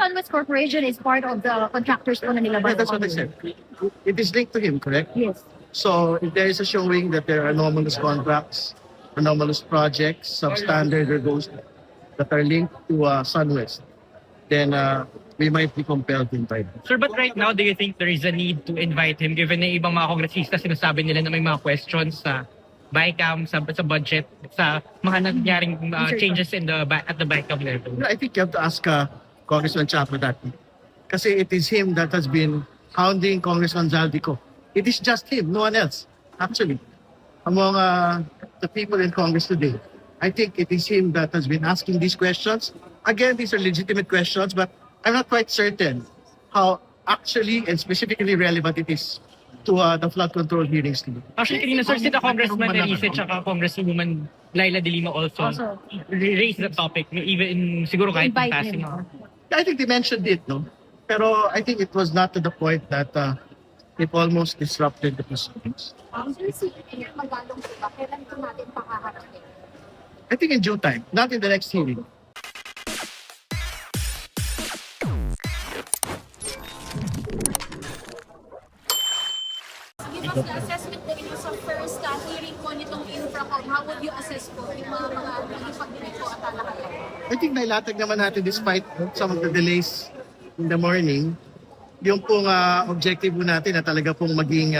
Sunwest Corporation is part of the contractors po na nila. Yeah, that's what I said. It is linked to him, correct? Yes. So if there is a showing that there are anomalous contracts, anomalous projects, substandard or those that are linked to Sunwest, then we might be compelled to invite him. Sir, but right now, do you think there is a need to invite him given na ibang mga kongresista sinasabi nila na may mga questions sa BICAM, sa budget, sa mga nangyaring changes in at the BICAM level? I think you have to ask Congressman Chapo that. Kasi it is him that has been hounding Congressman Zaldico. It is just him, no one else, actually. Among the people in Congress today, I think it is him that has been asking these questions. Again, these are legitimate questions, but I'm not quite certain how actually and specifically relevant it is to the flood control hearings. Actually, kanina sir, sila Congressman Erice at Congresswoman Laila De Lima also raised the topic, even siguro kahit in passing. I think they mentioned it, no? Pero I think it was not to the point that it almost disrupted the proceedings. I think in due time, not in the next hearing. Give us the assessment na ito sa first hearing po nitong Infracom. How would you assess po yung mga naging pagdinig po at talakayan? I think nailatag naman natin despite some of the delays in the morning, yung pong objective po natin na talaga pong maging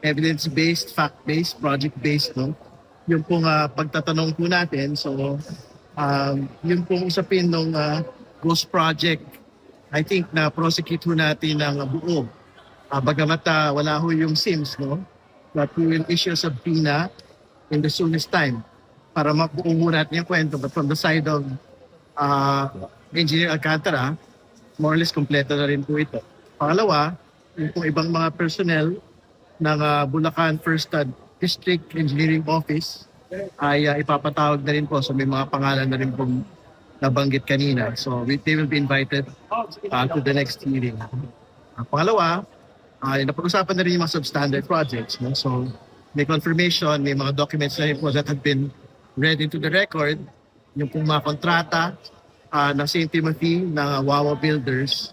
evidence-based, fact-based, project-based, no? Yung pong pagtatanong po natin. So, yung pong usapin ng Ghost Project, I think na prosecute po natin ng buo. Bagamat wala ho yung SIMS, no? But we will issue a subpoena in the soonest time para mabuo natin yung kwento. But from the side of Engineer Alcantara, more or less kompleto na rin po ito. Pangalawa, yung pong ibang mga personnel ng Bulacan First District Engineering Office ay ipapatawag na rin po. So may mga pangalan na rin pong nabanggit kanina. So they will be invited to the next hearing. Pangalawa, napag-usapan na rin yung mga substandard projects. No? So may confirmation, may mga documents na rin po that have been read into the record. Yung pong mga kontrata ng St. Timothy ng Wawa Builders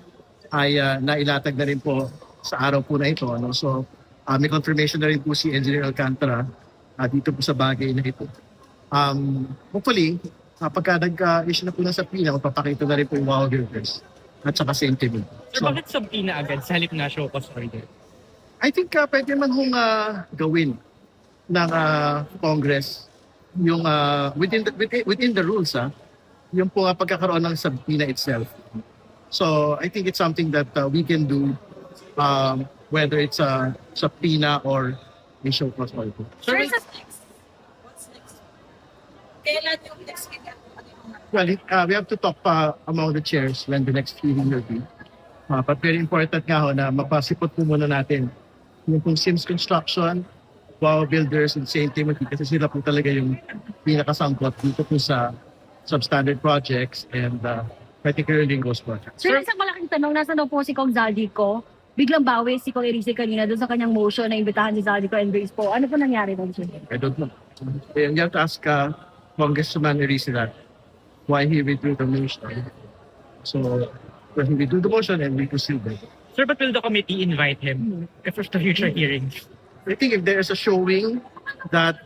ay nailatag na rin po sa araw po na ito. No? So may confirmation na rin po si Engineer Alcantara dito po sa bagay na ito. Hopefully, pagka nag-issue na po ng subpoena, magpapakita na rin po yung Wawa Builders at saka St. Timothy. Sir, bakit subpoena agad sa halip na show cause order? I think pwede man hong gawin ng Congress yung within the rules, yung po pagkakaroon ng subpoena itself. So I think it's something that we can do whether it's a subpoena or a show cause order. Sir, what's next? Kailan yung next meeting? Well, we have to talk among the chairs when the next hearing will be. But very important nga ho na mapasipot po muna natin yung pong Sims Construction, Wawa Builders, and St. Timothy kasi sila po talaga yung pinakasangkot dito po sa substandard projects and particularly in Ghost Projects. Sir, isang malaking tanong, nasa daw po si Kong Zaldico? Biglang bawi si Kong Erice kanina doon sa kanyang motion na imbitahan si Zaldico and Grace po. Ano po nangyari doon, sir? I don't know. You have to ask Congressman Erice that why he withdrew the motion. So, when he withdrew the motion and we proceeded. Sir, but will the committee invite him for the future hearings? I think if there is a showing that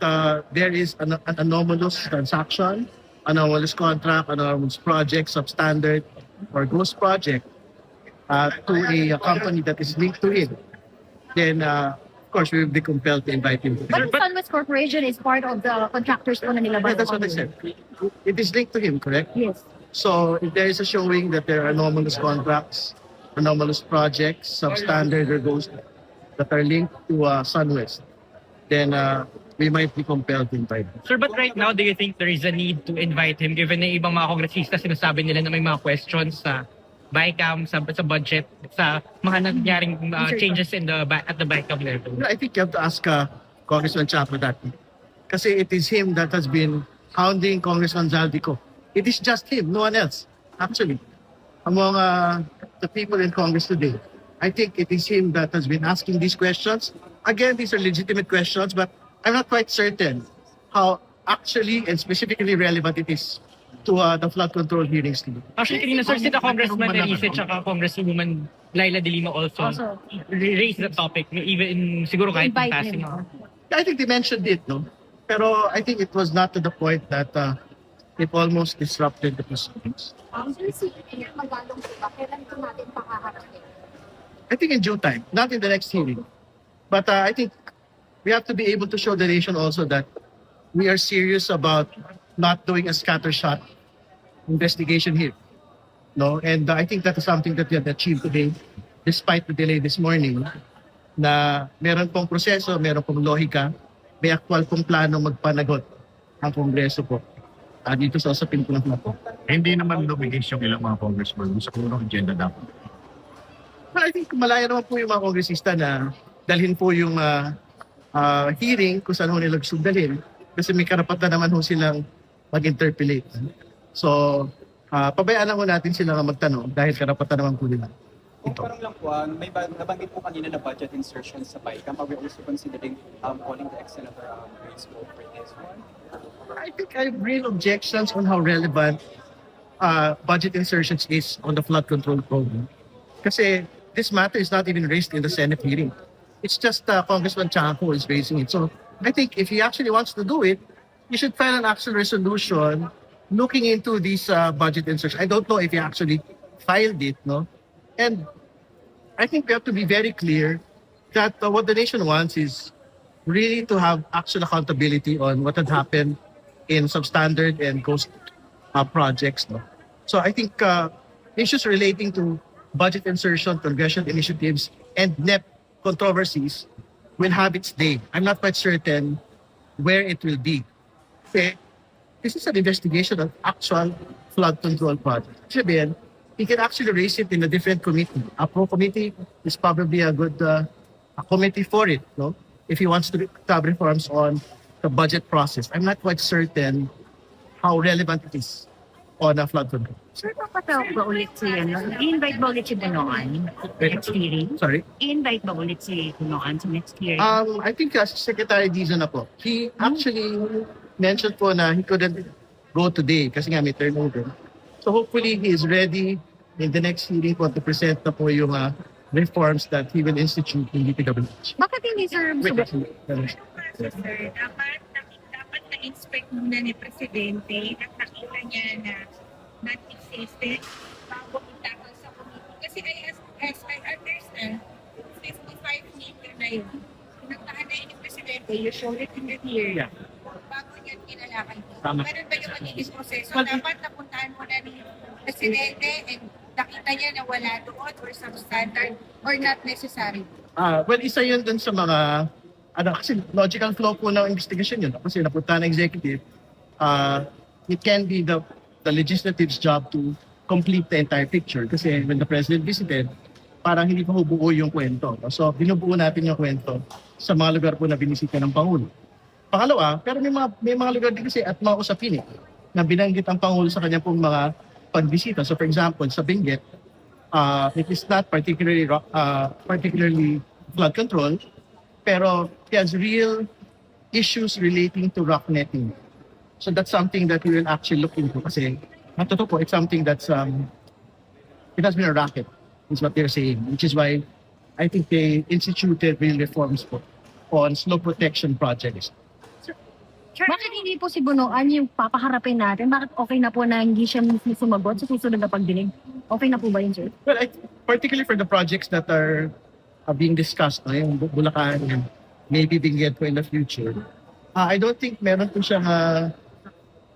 there is an anomalous transaction, anomalous contract, anomalous project, substandard, or ghost project to a company that is linked to it, then of course we will be compelled to invite him. But Sunwest Corporation is part of the contractors po na nila. Yeah, that's what I said. It is linked to him, correct? Yes. So if there is a showing that there are anomalous contracts, anomalous projects, substandard or those that are linked to Sunwest, then we might be compelled to invite him. Sir, but right now, do you think there is a need to invite him given na ibang mga kongresista sinasabi nila na may mga questions sa BICAM, sa budget, sa mga nangyaring changes at the BICAM level? I think you have to ask Congressman Chapo that. Kasi it is him that has been hounding Congressman Zaldico. It is just him, no one else, actually. Among the people in Congress today, I think it is him that has been asking these questions. Again, these are legitimate questions, but I'm not quite certain how actually and specifically relevant it is to the flood control hearings. Actually, kanina sir, sila Congressman Erice at Congresswoman Laila De Lima also Also, raised the topic, even siguro kahit in invite passing. him. I think they mentioned it, no? Pero I think it was not to the point that it almost disrupted the proceedings. Sir, si Magalong diba, kailan ito natin pakaharapin? I think in due time, not in the next hearing. But I think we have to be able to show the nation also that we are serious about not doing a scattershot investigation here. No, and I think that is something that we have achieved today, despite the delay this morning, na meron pong proseso, meron pong lohika, may aktwal pong plano magpanagot ang Kongreso po dito sa usapin po ng po. Hindi naman lumigas yung ilang mga congressman sa kung anong agenda dapat. Well, I think malaya naman po yung mga kongresista na dalhin po yung hearing kung saan ho nila gusto dalhin kasi may karapatan naman ho silang mag-interpellate. So, pabayaan lang ho natin sila na magtanong dahil karapatan naman po nila. Kung parang lang po, may nabanggit po kanina na budget insertion sa BICAM. Are we also considering calling the ex-senator Grace Poe for this one? I think I have real objections on how relevant budget insertions is on the flood control program. Kasi this matter is not even raised in the Senate hearing. It's just Congressman Chanco is raising it. So I think if he actually wants to do it, you should file an actual resolution looking into these budget insertions. I don't know if he actually filed it, no? And I think we have to be very clear that what the nation wants is really to have actual accountability on what had happened in substandard and ghost projects. No? So I think issues relating to budget insertion, congressional initiatives, and NEP controversies will have its day. I'm not quite certain where it will be. Okay? This is an investigation of actual flood control projects. Sabihin, he can actually raise it in a different committee. A pro committee is probably a good a committee for it, no? If he wants to have reforms on the budget process. I'm not quite certain how relevant it is on a flood control. Sir, papatawag ba ulit si i-invite ba ulit si Bunoan next hearing? Sorry? I-invite ba ulit si Bunoan sa next hearing? I think Secretary Dizon na po. He actually mentioned po na he couldn't go today kasi nga may turnover. So hopefully he is ready in the next hearing po to present na po yung reforms that he will institute in DPWH. Bakit hindi, sir? Wait, Sir, dapat na-inspect muna ni Presidente at nakita niya na non-existent bago itakal sa committee. Kasi as I understand, 55 meter na yun. Pinagtaan na yun ni Presidente, you showed it in the hearing. Yeah. Bago niya kinalakan. Tama. Meron ba yung magiging proseso? Dapat napuntahan muna ni Presidente and nakita niya na wala doon or substandard or not necessary. Well, isa yun dun sa mga kasi logical flow po ng investigation yun. Kasi napunta na executive, it can be the legislative's job to complete the entire picture. Kasi when the president visited, parang hindi pa buo yung kwento. So, binubuo natin yung kwento sa mga lugar po na binisita ng Pangulo. Pangalawa, pero may mga lugar din kasi at mga usapin na binanggit ang Pangulo sa kanya pong mga pagbisita. So, for example, sa Benguet, it is not particularly flood control, pero he has real issues relating to rock netting. So that's something that we will actually look into kasi totoo po, it's something that's it has been a racket, is what they're saying, which is why I think they instituted real reforms po on snow protection projects. Bakit hindi po si Bunoan yung papaharapin natin? Bakit okay na po na hindi siya mismo sumagot sa susunod na pagdinig? Okay na po ba yun, sir? Well, particularly for the projects that are being discussed, yung Bulacan and maybe Benguet po in the future, I don't think meron po siyang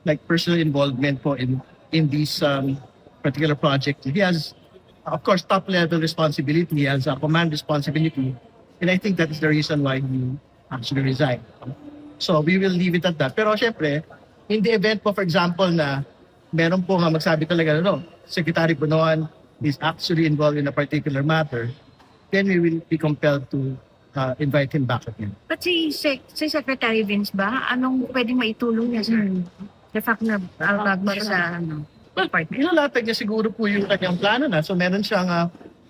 like personal involvement po in these particular projects. He has, of course, top-level responsibility. He has a command responsibility. And I think that is the reason why he actually resigned. So we will leave it at that. Pero syempre, in the event po, for example, na meron po nga magsabi talaga, Secretary Bunoan is actually involved in a particular matter, then we will be compelled to invite him back again. But si Secretary Vince ba, anong pwedeng maitulong niya, sir? The fact na magmar sa department? Ilalatag niya siguro po yung kanyang plano na. So meron siyang,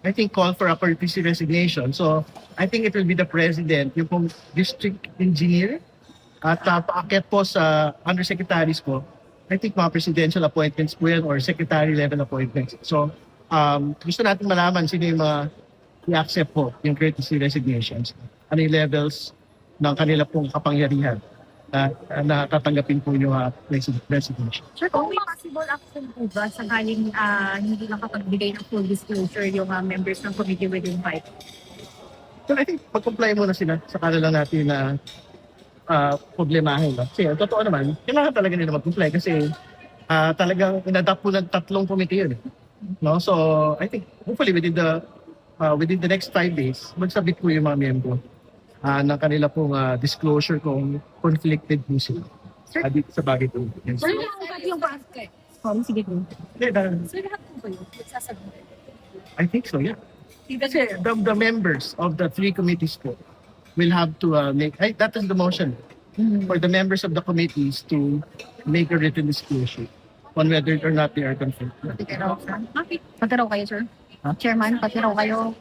I think, call for a courtesy resignation. So I think it will be the president, yung pong district engineer, at paakyat po sa undersecretaries po I think mga presidential appointments po yan or secretary level appointments. So, gusto natin malaman sino yung mga i-accept po yung courtesy resignations. Ano yung levels ng kanila pong kapangyarihan na tatanggapin po yung resignation. Sir, kung may possible action po ba sakaling hindi nakapagbigay ng full disclosure yung members ng committee within 5? So I think pag-comply muna sila, saka na lang natin na problemahin. No? Kasi totoo naman, kailangan talaga nila mag-comply kasi talagang inadapt po ng 3 committee yun. No? So I think hopefully within the next 5 days, mag-submit po yung mga miyembro ng kanila pong disclosure kung conflicted po sila dito sa bagay po. Yes. Sir, lahat yung basket. Sorry, sige po. Sir, lahat po ba yun? Sasabihin. I think so, yeah. Kasi the members of the 3 committees po will have to that is the motion for the members of the committees to make a written disclosure on whether or not they are conflicted. Pati raw kayo, sir? Chairman, pati raw kayo.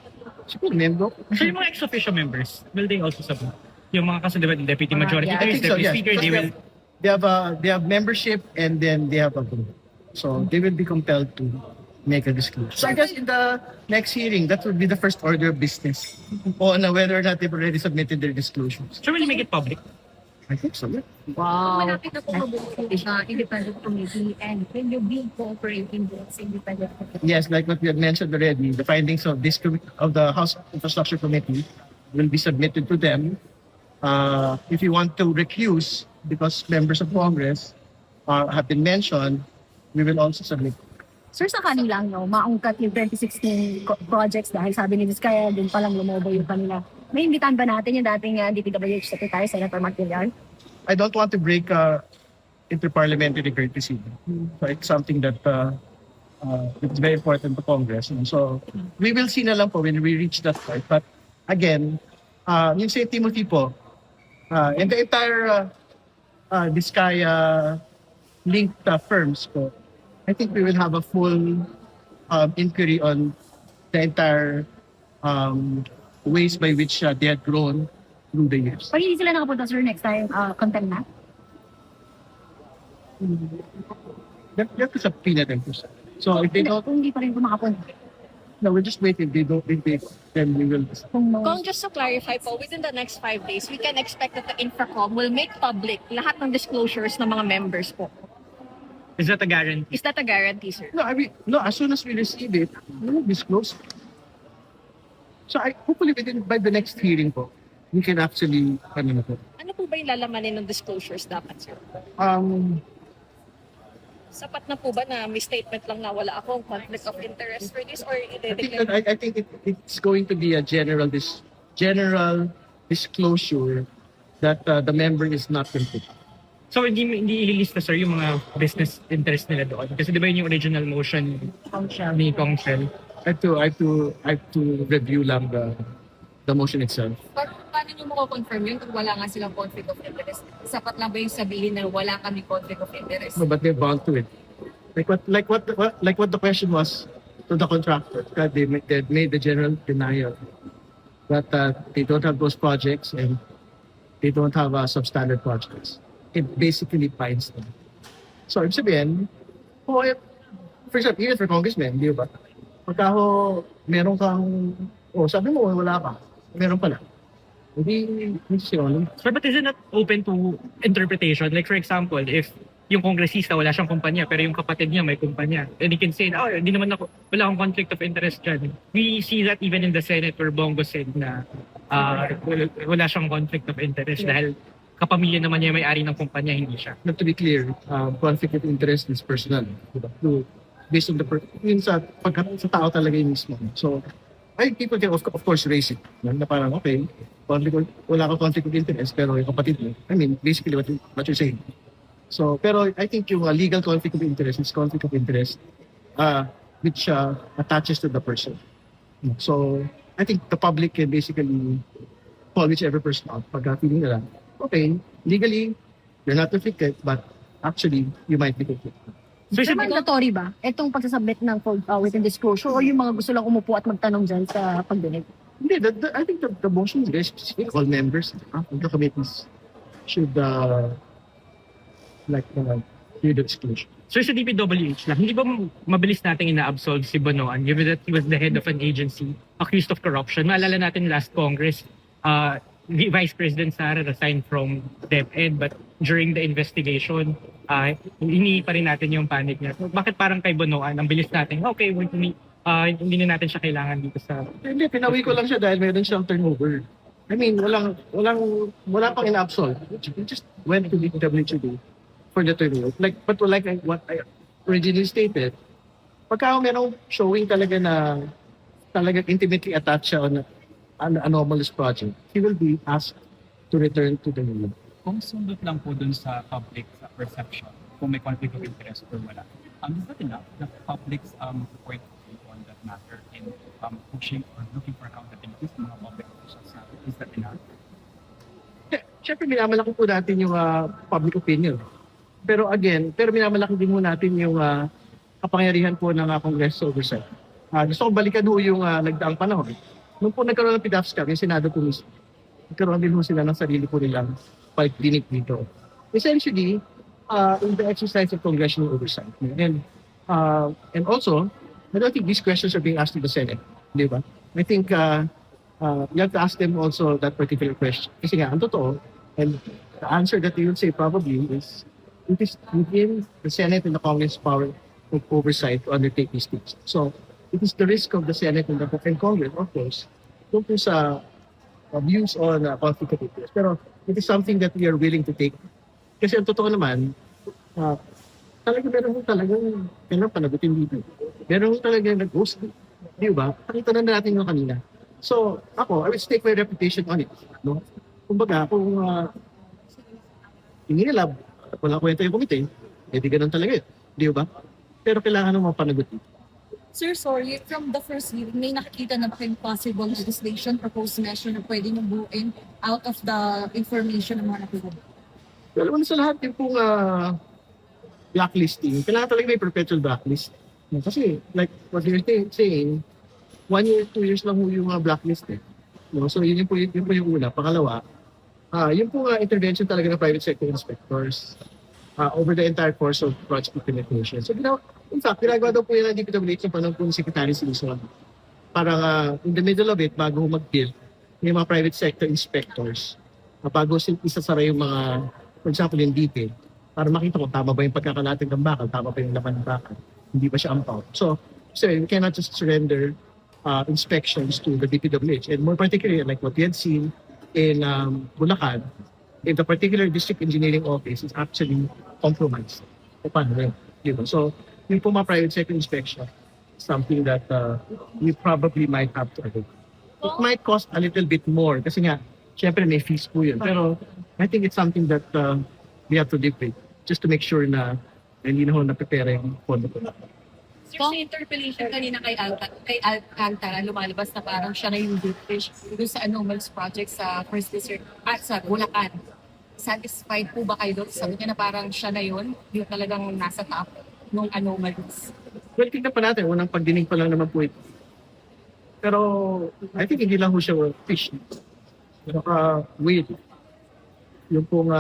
Siguro, membro. So yung mga ex-officio members, will they also submit? Yung mga kasi diba, deputy majority yeah. I leaders, think so, deputy yes. speaker, Because they have membership and then they have a group. So they will be compelled to make a disclosure. So I guess in the next hearing, that would be the first order of business on whether or not they've already submitted their disclosures. so will you make it public? I think so, yeah. Wow. Malapit na po mabuo sa independent committee and will you be cooperating with sa independent committee? Yes, like what we had mentioned already, the findings of of the House Infrastructure Committee will be submitted to them. If you want to recuse, because members of Congress have been mentioned, we will also submit. Sir, sa kanila, no, maungkat yung 2016 projects dahil sabi ni Vizcaya, din palang lumobo yung kanila. May imbitahan ba natin yung dating DPWH Secretary, Senator Martillan? I don't want to break interparliamentary courtesy. So it's something that it's very important to Congress. And so we will see na lang po when we reach that point. But again, yung St. Timothy po, and the entire Vizcaya linked firms po, I think we will have a full inquiry on the entire ways by which they had grown through the years. Pag hindi sila nakapunta, sir, next time, contempt na? You have to subpoena them first. So if they don't, Kung hindi pa rin po makapunta. no, we'll just wait. If they don't, then we will. Kung Kung just to clarify po, within the next 5 days, we can expect that the Infracom will make public lahat ng disclosures ng mga members po. Is that a guarantee? Is that a guarantee, sir? No, I mean, no. As soon as we receive it, we will disclose. So hopefully by the next hearing po, we can actually, Ano po ba yung lalamanin ng disclosures dapat, sir? Sapat na po ba na may statement lang na wala akong conflict of interest for this or I think it's going to be a general disclosure that the member is not conflicted. So hindi ililista sir yung mga business interest nila doon. Kasi di ba yun yung original motion ni Kongshel? I have to review lang the motion itself. Paano nyo mako-confirm yun kung wala nga silang conflict of interest? Sapat lang ba yung sabihin na wala kami conflict of interest? No, but they're bound to it. Like what the question was to the contractor. They made the general denial that they don't have those projects and they don't have substandard projects. It basically binds them. So, ibig sabihin, for example, even for congressmen, di ba? Pagka meron kang, sabi mo, wala ka. Meron pala. Hindi siya. Sir, but is it not open to interpretation? Like for example, if yung kongresista wala siyang kumpanya pero yung kapatid niya may kumpanya, and he can say, hindi naman ako, wala akong conflict of interest dyan. We see that even in the Senate where Bongo said na wala siyang conflict of interest dahil kapamilya naman niya may-ari ng kumpanya, hindi siya. Not to be clear, conflict of interest is personal. Diba? Based on yun sa tao talaga yung mismo. So, people can of course raise it. Na parang, okay, wala ka conflict of interest, pero yung kapatid mo, I mean, basically what you're saying. So, pero I think yung legal conflict of interest is conflict of interest which attaches to the person. So, I think the public can basically call whichever person out pagka feeling nila, okay, legally, you're not conflicted, but actually, you might be conflicted. So is Sir, it mandatory ba itong pagsasubmit ng written disclosure o yung mga gusto lang umupo at magtanong dyan sa pagdinig? Hindi, I think the motion is very specific. All members of the committees should with the disclosure. Sir, sa DPWH lang, hindi ba mabilis nating ina-absolve si Bonoan given that he was the head of an agency accused of corruption? Maalala natin last Congress, Vice President Sara resigned from DepEd but during the investigation, hindi pa rin natin yung panic niya. So, bakit parang kay Bonoan, ang bilis natin, okay, hindi na natin siya kailangan dito sa... Hindi, pinawi ko lang siya dahil meron siyang turnover. I mean, wala pang in-absolve. We just went to the WHD for the turnover. But like what I originally stated, pagka merong showing talaga na talagang intimately attached siya on an anomalous project, he will be asked to return to the union. Kung sundot lang po dun sa public sa perception, kung may conflict of interest or wala, is that enough? The public's point of view on that matter in pushing or looking for accountability sa mga public officials natin, is that enough? Siyempre, minamalaki po natin yung public opinion. Pero minamalaki din mo natin yung kapangyarihan po ng Congressional oversight. Gusto kong balikan ho yung nagdaang panahon. Nung po nagkaroon ng PDAFSCAM, yung Senado po mismo, nagkaroon din ho sila ng sarili po nilang pagdinig dito. Essentially, in the exercise of congressional oversight. And also, I don't think these questions are being asked to the Senate. Di ba? I think you have to ask them also that particular question. Kasi nga, ang totoo, and the answer that they would say probably is, it is within the Senate and the Congress power of oversight to undertake these things. So, it is the risk of the Senate and the Congress, of course, kung po sa views on conflict of interest. Pero it is something that we are willing to take. Kasi ang totoo naman, meron talagang panagutin dito. Meron talagang nag-ghost. Di ba? Pakita na natin yung kanina. So, ako, I will stake my reputation on it. No? Kumbaga, kung hindi nila, wala kwenta yung komite, di ganun talaga yun. Di ba? Pero kailangan ng mga panagot dito. Sir, sorry, from the first hearing, may nakikita na ba kayong possible legislation, proposed measure na pwede nyo buuin out of the information ng mga nakuha? Well, sa lahat yung pong blacklisting, kailangan talaga may perpetual blacklist. Kasi, like what you're saying, 1 year, 2 years lang yung blacklist eh. No? So, yun po yung una. Pangalawa, yung po intervention talaga ng private sector inspectors over the entire course of project implementation. So, in fact, ginagawa daw po yan ang DPWH sa panahon po ng Secretary Singson. Parang in the middle of it, bago mag-build, may mga private sector inspectors, bago isasara yung mga, for example, yung detail, para makita kung tama ba yung pagkakalating ng bakal, tama ba yung laman ng bakal, hindi ba siya ampaw. So we cannot just surrender inspections to the DPWH. And more particularly, like what we had seen in Bulacan, if the particular district engineering office is actually compromised. O paano yun? Diba? So, yung po mga private sector inspection, something that we probably might have to do. It might cost a little bit more kasi nga, syempre may fees po yun. Pero I think it's something that we have to deal with just to make sure na hindi na ho na-prepare yung pondo po. Sir, sa interpellation kanina kay Alcantara, lumalabas na parang siya na yung fish doon sa anomalous project sa First District at sa Bulacan. Satisfied po ba kayo doon? Sabi niya na parang siya na yun, yung talagang nasa top ng anomalies. Well, tignan pa natin. Unang pagdinig pa lang naman po ito. Pero I think hindi lang ho siya fish. Saka weed. Yung pong,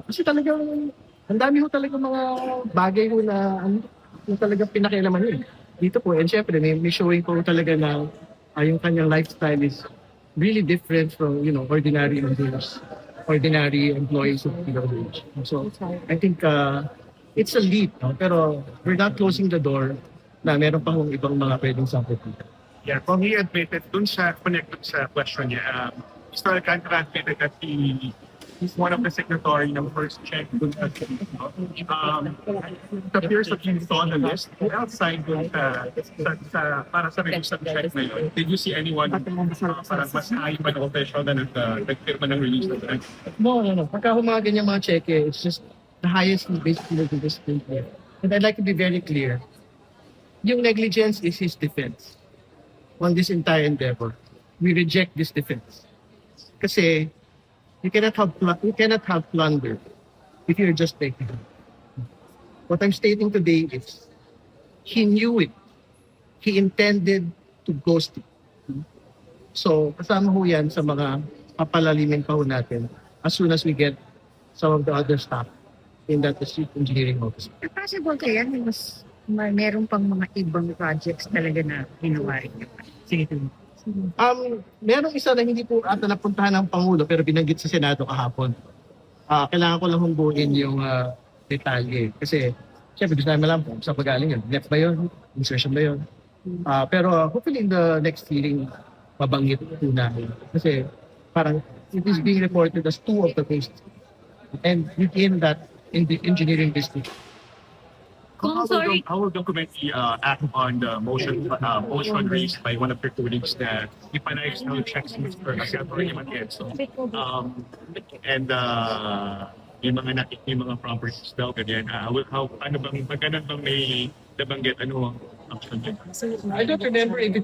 kasi talagang, ang dami ho talaga mga bagay ho na yung talagang pinakialaman yun. Dito po, and syempre, may showing po talaga na yung kanyang lifestyle is really different from, ordinary engineers, ordinary employees of PWH. So, I think it's a leap, no? Pero we're not closing the door na meron pa hong ibang mga pwedeng sample dito. Yeah, kung he admitted dun sa connected sa question niya, Mr. Alcantara admitted that he's one of the secretary ng first check dun sa it appears that he saw on the list. Who else signed dun para sa release ng check na yun? Did you see anyone parang mas high pa na official na nagpirma ng release na check? No. Pagka mga ganyan mga check, it's just the highest basically of the discipline here. And I'd like to be very clear. Yung negligence is his defense on this entire endeavor. We reject this defense. Kasi you cannot have plunder if you're just taking it. What I'm stating today is he knew it. He intended to ghost it. So, kasama ho yan sa mga papalalimin pa ho natin as soon as we get some of the other stuff in that district engineering office. Possible kaya meron pang mga ibang projects talaga na ginawa rin niyo. Sige. Merong isa na hindi po ata napuntahan ng Pangulo pero binanggit sa Senado kahapon. Kailangan ko lang humbuin yung detalye. Kasi, syempre, gusto namin alam kung saan pagaling yun. Net ba yun? Insertion ba yun? Pero hopefully in the next hearing, mabanggit po namin. Kasi parang it is being reported as two of the cases. And within that, in the engineering district. How will the committee act on the motion raised by one of your colleagues na ipanayos ng checks for Atty. Matienzo? And yung mga properties daw, ganyan. Ano bang may nabanggit? Ano ang action din? I don't remember if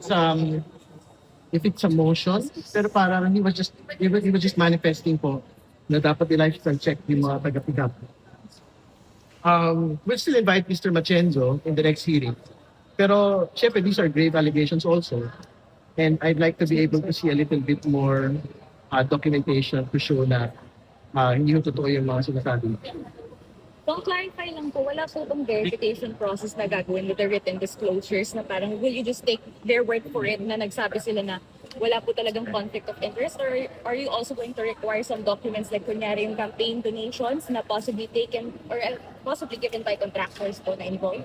it's a motion, pero parang he was just manifesting po na dapat i-lifestyle check yung mga taga-pick-up. We'll still invite Mr. Matienzo in the next hearing. Pero, syempre, these are grave allegations also. And I'd like to be able to see a little bit more documentation to show na hindi yung totoo yung mga sinasabi. Kung clarify lang po, wala po bang verification process na gagawin with the written disclosures na parang will you just take their word for it na nagsabi sila na wala po talagang conflict of interest, or are you also going to require some documents like kunyari yung campaign donations na possibly taken or possibly given by contractors po na involved?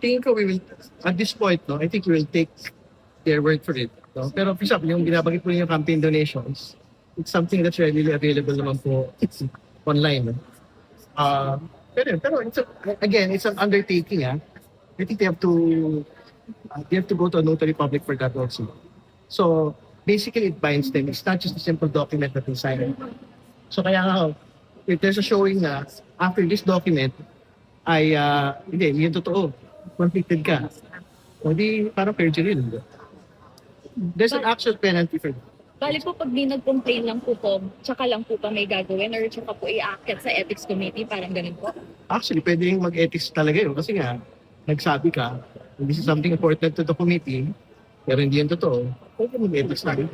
Tingin ko we will, at this point, no, I think we will take their word for it. No? Pero for example, yung binabanggit po yung campaign donations, it's something that's readily available naman po online. No? Pero again, it's an undertaking. I think they have to go to a notary public for that also. So basically, it binds them. It's not just a simple document that they sign. So kaya nga, if there's a showing na after this document, ay hindi yung totoo, conflicted ka. O di parang perjury. There's an actual penalty for that. Bali po pag di nag-complain lang po tsaka lang po pa may gagawin or tsaka po i-act sa ethics committee, parang ganun po? Actually, pwedeng mag-ethics talaga yun. Kasi nga, nagsabi ka, this is something important to the committee, pero hindi yan totoo, pwede mag-ethics talaga.